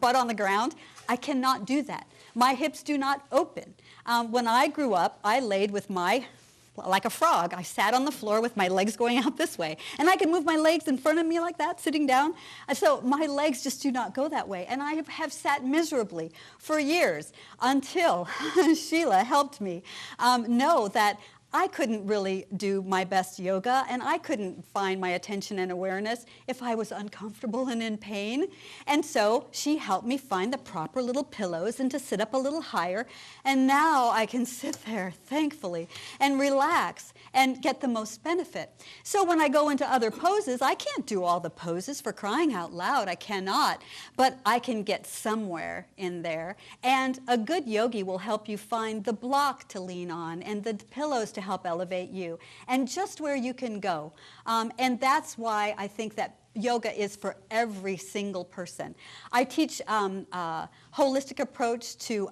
butt on the ground. I cannot do that. My hips do not open. When I grew up, I laid with like a frog. I sat on the floor with my legs going out this way. And I could move my legs in front of me like that, sitting down. And so my legs just do not go that way. And I have sat miserably for years until Sheila helped me know that I couldn't really do my best yoga, and I couldn't find my attention and awareness if I was uncomfortable and in pain. And so she helped me find the proper little pillows and to sit up a little higher. And now I can sit there, thankfully, and relax and get the most benefit. So when I go into other poses, I can't do all the poses, for crying out loud. I cannot. But I can get somewhere in there. And a good yogi will help you find the block to lean on and the pillows to help elevate you, and just where you can go. And that's why I think that yoga is for every single person. I teach a holistic approach to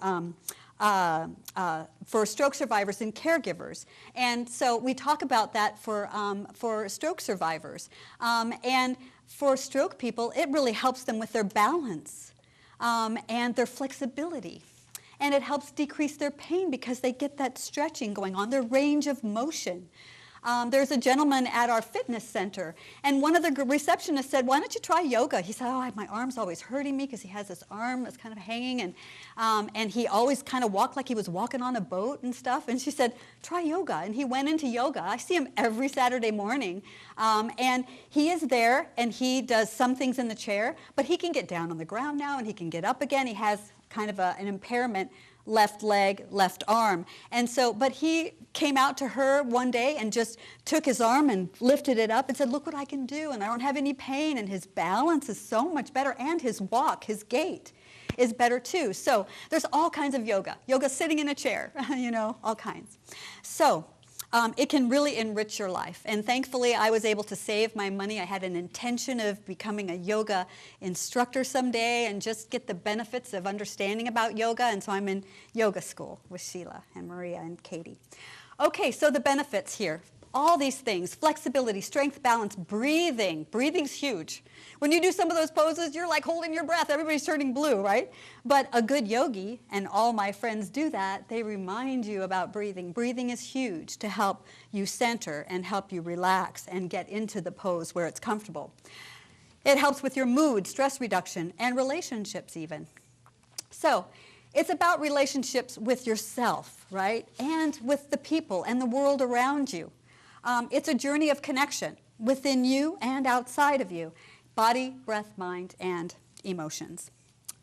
for stroke survivors and caregivers. And so we talk about that for stroke survivors. And for stroke people, it really helps them with their balance and their flexibility. And it helps decrease their pain because they get that stretching going on, their range of motion. There's a gentleman at our fitness center, and one of the receptionists said, "Why don't you try yoga?" He said, "Oh, my arm's always hurting me," because he has this arm that's kind of hanging, and he always kind of walked like he was walking on a boat and stuff. And she said, "Try yoga." And he went into yoga. I see him every Saturday morning, and he is there, and he does some things in the chair, but he can get down on the ground now, and he can get up again. He has kind of an impairment, left leg, left arm. And so, but he came out to her one day and just took his arm and lifted it up and said, "Look what I can do, and I don't have any pain," and his balance is so much better, and his walk, his gait is better too. So there's all kinds of yoga. Yoga sitting in a chair, all kinds. So it can really enrich your life. And thankfully, I was able to save my money. I had an intention of becoming a yoga instructor someday and just get the benefits of understanding about yoga. And so I'm in yoga school with Sheila and Maria and Katie. Okay, so the benefits here. All these things: flexibility, strength, balance, breathing. Breathing's huge. When you do some of those poses, you're like holding your breath. Everybody's turning blue, right? But a good yogi, and all my friends do that, they remind you about breathing. Breathing is huge to help you center and help you relax and get into the pose where it's comfortable. It helps with your mood, stress reduction, and relationships even. So it's about relationships with yourself, right? And with the people and the world around you. It's a journey of connection within you and outside of you. Body, breath, mind, and emotions.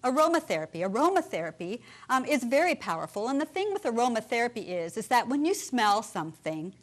Aromatherapy. Aromatherapy is very powerful. And the thing with aromatherapy is that when you smell something,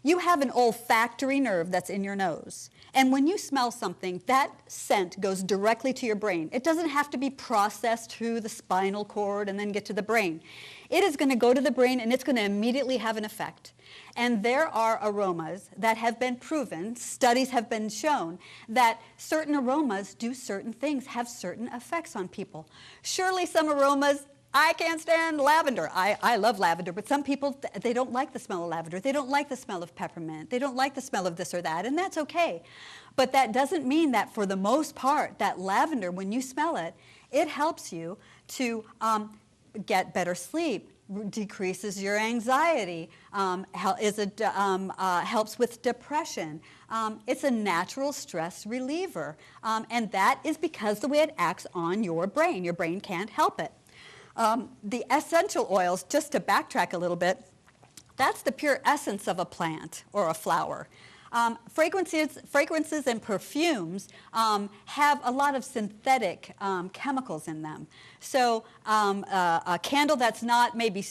you have an olfactory nerve that's in your nose. And when you smell something, that scent goes directly to your brain. It doesn't have to be processed through the spinal cord and then get to the brain. It is going to go to the brain, and it's going to immediately have an effect. And there are aromas that have been proven, studies have been shown, that certain aromas do certain things, have certain effects on people. Surely some aromas, I can't stand lavender. I love lavender, but some people, they don't like the smell of lavender. They don't like the smell of peppermint. They don't like the smell of this or that, and that's okay. But that doesn't mean that for the most part, that lavender, when you smell it, it helps you to get better sleep, decreases your anxiety, helps with depression. It's a natural stress reliever, and that is because the way it acts on your brain. Your brain can't help it. The essential oils, just to backtrack a little bit, that's the pure essence of a plant or a flower. Fragrances and perfumes have a lot of synthetic chemicals in them. So a candle that's not maybe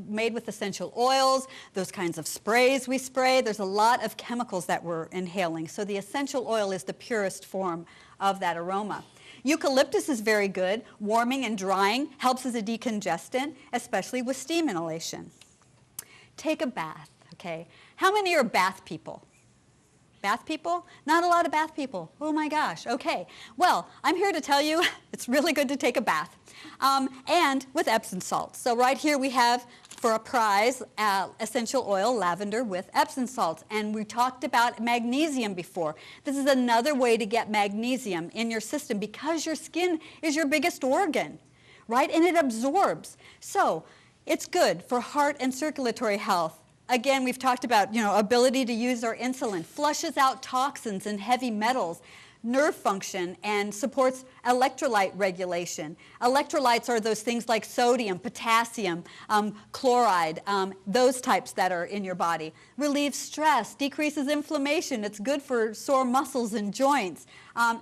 made with essential oils, those kinds of sprays we spray, there's a lot of chemicals that we're inhaling. So the essential oil is the purest form of that aroma. Eucalyptus is very good, warming and drying, helps as a decongestant, especially with steam inhalation. Take a bath, okay? How many are bath people? Bath people? Not a lot of bath people. Oh my gosh, okay. Well, I'm here to tell you it's really good to take a bath. And with Epsom salts. So right here we have, for a prize, essential oil lavender with Epsom salts. And we talked about magnesium before. This is another way to get magnesium in your system because your skin is your biggest organ, right? And it absorbs. So it's good for heart and circulatory health. Again, we've talked about, ability to use our insulin, flushes out toxins and heavy metals, nerve function, and supports electrolyte regulation. Electrolytes are those things like sodium, potassium, chloride, those types that are in your body. Relieves stress, decreases inflammation. It's good for sore muscles and joints.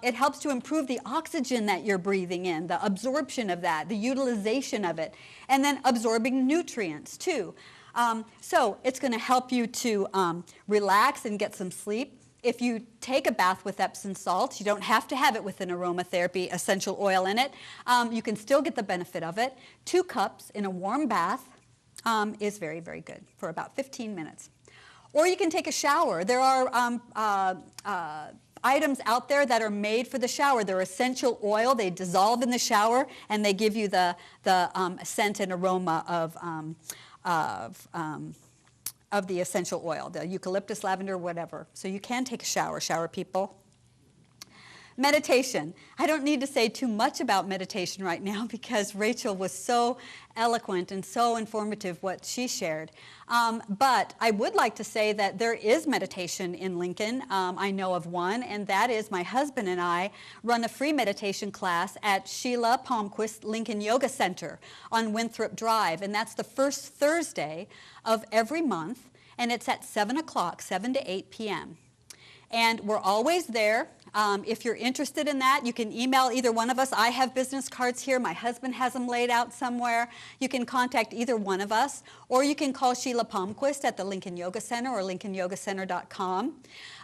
It helps to improve the oxygen that you're breathing in, the absorption of that, the utilization of it, and then absorbing nutrients too. So it's going to help you to relax and get some sleep. If you take a bath with Epsom salts, you don't have to have it with an aromatherapy essential oil in it. You can still get the benefit of it. 2 cups in a warm bath is very, very good for about 15 minutes. Or you can take a shower. There are items out there that are made for the shower. They're essential oil. They dissolve in the shower, and they give you the scent and aroma of the essential oil, the eucalyptus, lavender, whatever. So you can take a shower people. Meditation. I don't need to say too much about meditation right now because Rachel was so eloquent and so informative what she shared. But I would like to say that there is meditation in Lincoln. I know of one, and that is my husband and I run a free meditation class at Sheila Palmquist Lincoln Yoga Center on Winthrop Drive, and that's the first Thursday of every month, and it's at 7 o'clock, 7 to 8 p.m. And we're always there. If you're interested in that, you can email either one of us. I have business cards here. My husband has them laid out somewhere. You can contact either one of us, or you can call Sheila Palmquist at the Lincoln Yoga Center or lincolnyogacenter.com,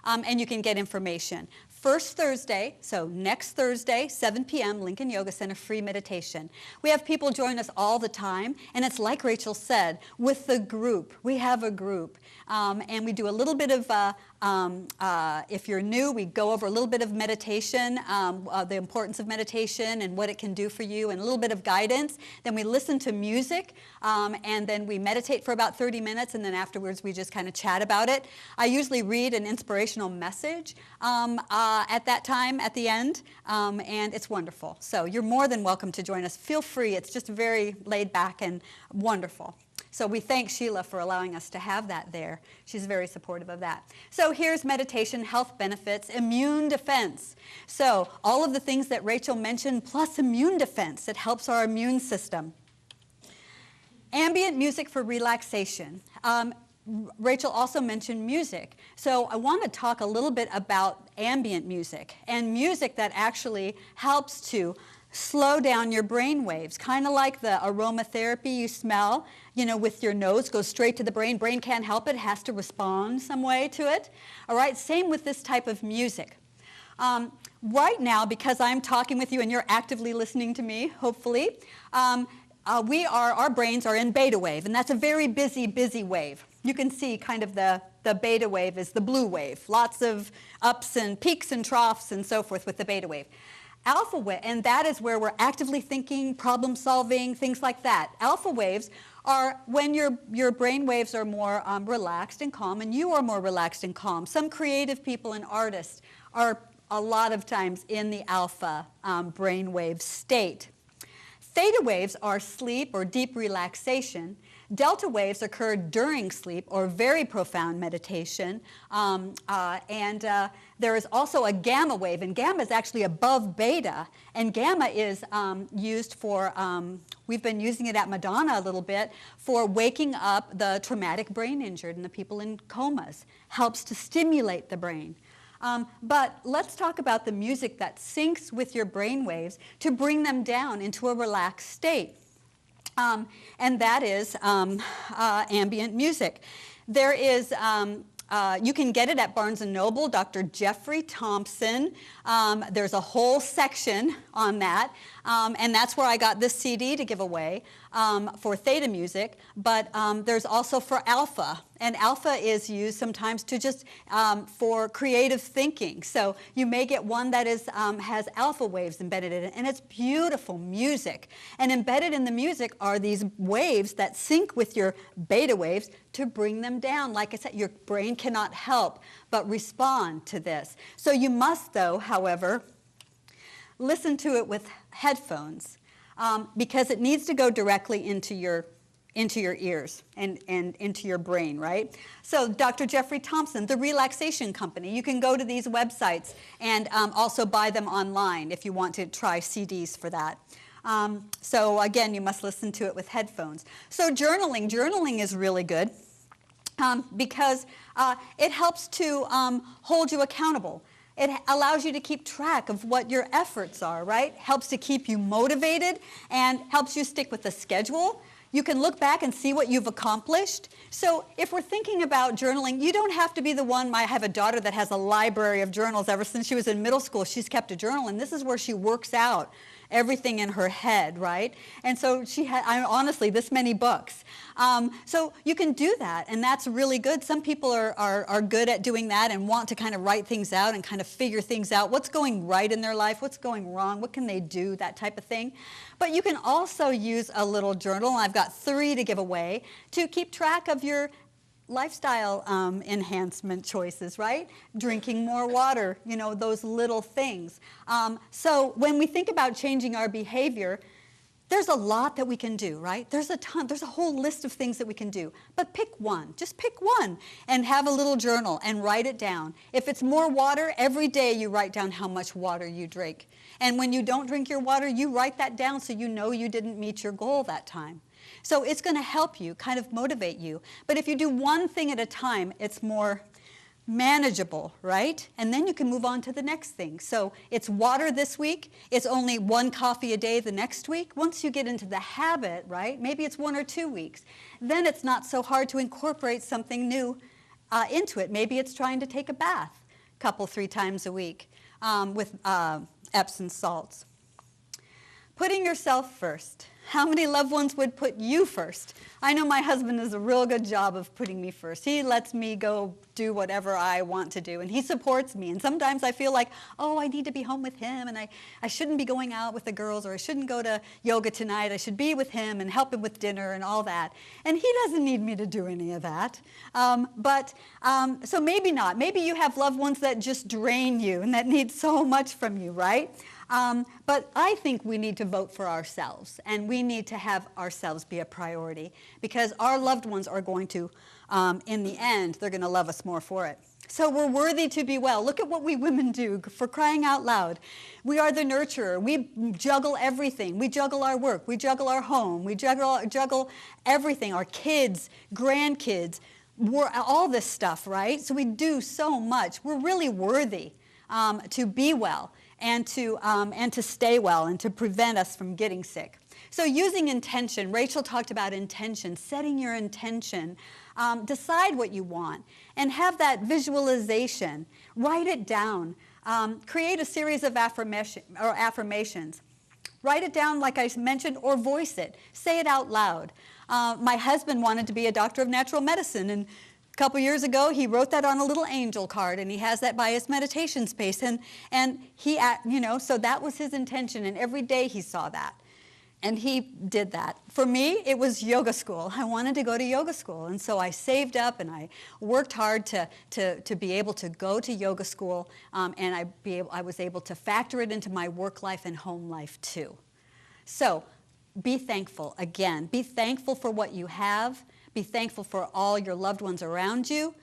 and you can get information. First Thursday, so next Thursday, 7 p.m., Lincoln Yoga Center, free meditation. We have people join us all the time, and it's like Rachel said, with the group. We have a group, and we do a little bit of, if you're new, we go over a little bit of meditation, the importance of meditation and what it can do for you, and a little bit of guidance. Then we listen to music, and then we meditate for about 30 minutes, and then afterwards we just kind of chat about it. I usually read an inspirational message at that time, at the end, and it's wonderful. So you're more than welcome to join us. Feel free. It's just very laid back and wonderful. So we thank Sheila for allowing us to have that there. She's very supportive of that. So here's meditation, health benefits, immune defense. So all of the things that Rachel mentioned, plus immune defense. It helps our immune system. Ambient music for relaxation. Rachel also mentioned music. So I want to talk a little bit about ambient music and music that actually helps to slow down your brain waves, kind of like the aromatherapy you smell, with your nose, goes straight to the brain. Brain can't help it, has to respond some way to it. All right, same with this type of music. Right now, because I'm talking with you and you're actively listening to me, hopefully, our brains are in beta wave, and that's a very busy, busy wave. You can see kind of the beta wave is the blue wave, lots of ups and peaks and troughs and so forth with the beta wave. Alpha wave, and that is where we're actively thinking, problem solving, things like that. Alpha waves are when your brain waves are more relaxed and calm, and you are more relaxed and calm. Some creative people and artists are a lot of times in the alpha brain wave state. Theta waves are sleep or deep relaxation. Delta waves occur during sleep or very profound meditation, there is also a gamma wave, and gamma is actually above beta, and gamma is used for, we've been using it at Madonna a little bit, for waking up the traumatic brain injured and the people in comas. Helps to stimulate the brain. But let's talk about the music that syncs with your brain waves to bring them down into a relaxed state. And that is ambient music. There is, you can get it at Barnes & Noble, Dr. Jeffrey Thompson. There's a whole section on that, and that's where I got this CD to give away for theta music, but there's also for alpha. And alpha is used sometimes to just for creative thinking. So you may get one that is, has alpha waves embedded in it, and it's beautiful music. And embedded in the music are these waves that sync with your beta waves to bring them down. Like I said, your brain cannot help but respond to this. So you must, though, however, listen to it with headphones because it needs to go directly into your ears and into your brain, right? So Dr. Jeffrey Thompson, the Relaxation Company, you can go to these websites and also buy them online if you want to try CDs for that. So again, you must listen to it with headphones. So journaling is really good because it helps to hold you accountable. It allows you to keep track of what your efforts are, right? Helps to keep you motivated and helps you stick with the schedule. You can look back and see what you've accomplished. So if we're thinking about journaling, you don't have to be the one. I have a daughter that has a library of journals. Ever since she was in middle school, she's kept a journal, and this is where she works out everything in her head, right? And so she had, honestly, this many books. So you can do that, and that's really good. Some people are good at doing that and want to kind of write things out and kind of figure things out. What's going right in their life? What's going wrong? What can they do? That type of thing. But you can also use a little journal, and I've got 3 to give away, to keep track of your lifestyle enhancement choices, right? Drinking more water, you know, those little things. So when we think about changing our behavior, there's a lot that we can do, right? There's a whole list of things that we can do. But pick one, just pick one, and have a little journal and write it down. If it's more water, every day you write down how much water you drink. And when you don't drink your water, you write that down so you know you didn't meet your goal that time. So it's going to help you, kind of motivate you. But if you do one thing at a time, it's more manageable, right? And then you can move on to the next thing. So it's water this week. It's only 1 coffee a day the next week. Once you get into the habit, right, maybe it's 1 or 2 weeks, then it's not so hard to incorporate something new into it. Maybe it's trying to take a bath a couple, 3 times a week with Epsom salts. Putting yourself first. How many loved ones would put you first? I know my husband does a real good job of putting me first. He lets me go do whatever I want to do, and he supports me. And sometimes I feel like, oh, I need to be home with him, and I shouldn't be going out with the girls, or I shouldn't go to yoga tonight. I should be with him and help him with dinner and all that. And he doesn't need me to do any of that. So maybe not. Maybe you have loved ones that just drain you and that need so much from you, right? But I think we need to vote for ourselves, and we need to have ourselves be a priority, because our loved ones are going to, in the end, they're going to love us more for it. So we're worthy to be well. Look at what we women do, for crying out loud. We are the nurturer. We juggle everything. We juggle our work. We juggle our home. We juggle everything, our kids, grandkids, all this stuff, right? So we do so much. We're really worthy to be well. And to stay well and to prevent us from getting sick. So using intention, Rachel talked about intention, setting your intention, decide what you want, and have that visualization. Write it down. Create a series of affirmations. Write it down like I mentioned, or voice it. Say it out loud. My husband wanted to be a doctor of natural medicine, and a couple years ago, he wrote that on a little angel card, and he has that by his meditation space. And he, so that was his intention, and every day he saw that. And he did that. For me, it was yoga school. I wanted to go to yoga school, and so I saved up and I worked hard to be able to go to yoga school, and I was able to factor it into my work life and home life too. So be thankful. Again, be thankful for what you have. Be thankful for all your loved ones around you.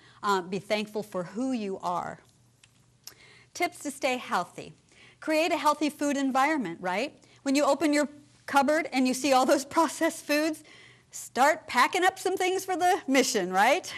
Be thankful for who you are. Tips to stay healthy. Create a healthy food environment, right? When you open your cupboard and you see all those processed foods, start packing up some things for the mission, right?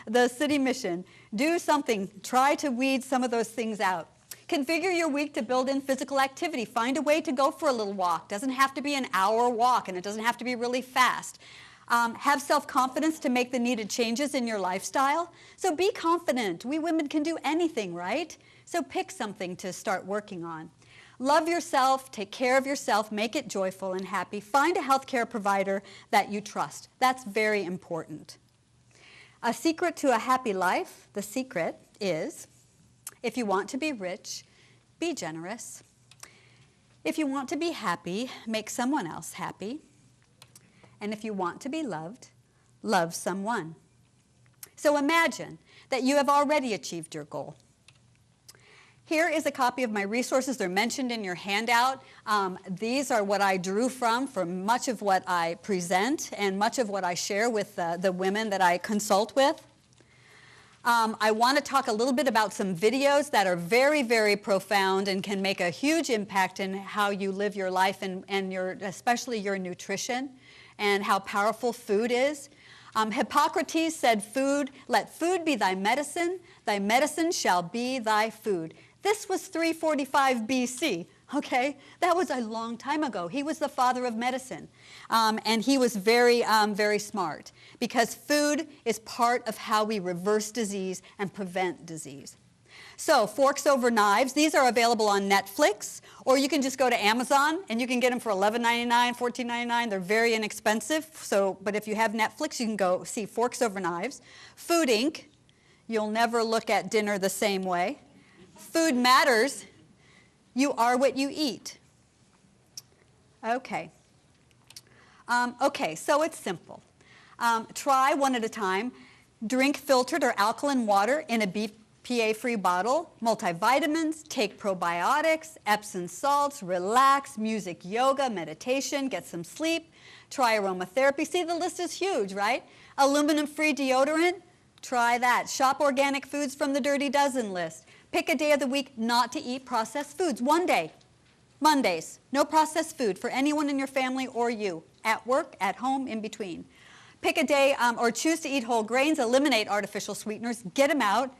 The city mission. Do something. Try to weed some of those things out. Configure your week to build in physical activity. Find a way to go for a little walk. Doesn't have to be an hour walk, and it doesn't have to be really fast. Have self-confidence to make the needed changes in your lifestyle. So be confident. We women can do anything, right? So pick something to start working on. Love yourself, take care of yourself, make it joyful and happy. Find a healthcare provider that you trust. That's very important. A secret to a happy life, the secret is, if you want to be rich, be generous. If you want to be happy, make someone else happy. And if you want to be loved, love someone. So imagine that you have already achieved your goal. Here is a copy of my resources. They're mentioned in your handout. These are what I drew from for much of what I present and much of what I share with the women that I consult with. I want to talk a little bit about some videos that are very, very profound and can make a huge impact in how you live your life and especially your nutrition and how powerful food is. Hippocrates said, let food be thy medicine shall be thy food. This was 345 BC, okay? That was a long time ago. He was the father of medicine, and he was very, very smart because food is part of how we reverse disease and prevent disease. So, Forks Over Knives, these are available on Netflix, or you can just go to Amazon and you can get them for $11.99, $14.99. They're very inexpensive, but if you have Netflix, you can go see Forks Over Knives. Food Inc., you'll never look at dinner the same way. Food Matters, you are what you eat. Okay. So it's simple. Try one at a time. Drink filtered or alkaline water in a BPA-free bottle, multivitamins, take probiotics, Epsom salts, relax, music, yoga, meditation, get some sleep, try aromatherapy. See, the list is huge, right? Aluminum-free deodorant, try that. Shop organic foods from the Dirty Dozen list. Pick a day of the week not to eat processed foods. One day, Mondays, no processed food for anyone in your family or you, at work, at home, in between. Pick a day or choose to eat whole grains, eliminate artificial sweeteners, get them out.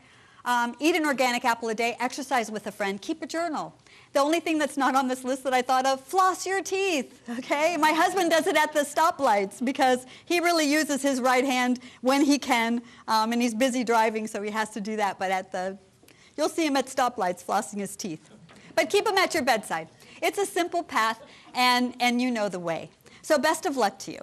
Eat an organic apple a day, exercise with a friend, keep a journal. The only thing that's not on this list that I thought of, floss your teeth, okay? My husband does it at the stoplights because he really uses his right hand when he can, and he's busy driving, so he has to do that, but you'll see him at stoplights flossing his teeth. But keep them at your bedside. It's a simple path, and you know the way. So best of luck to you.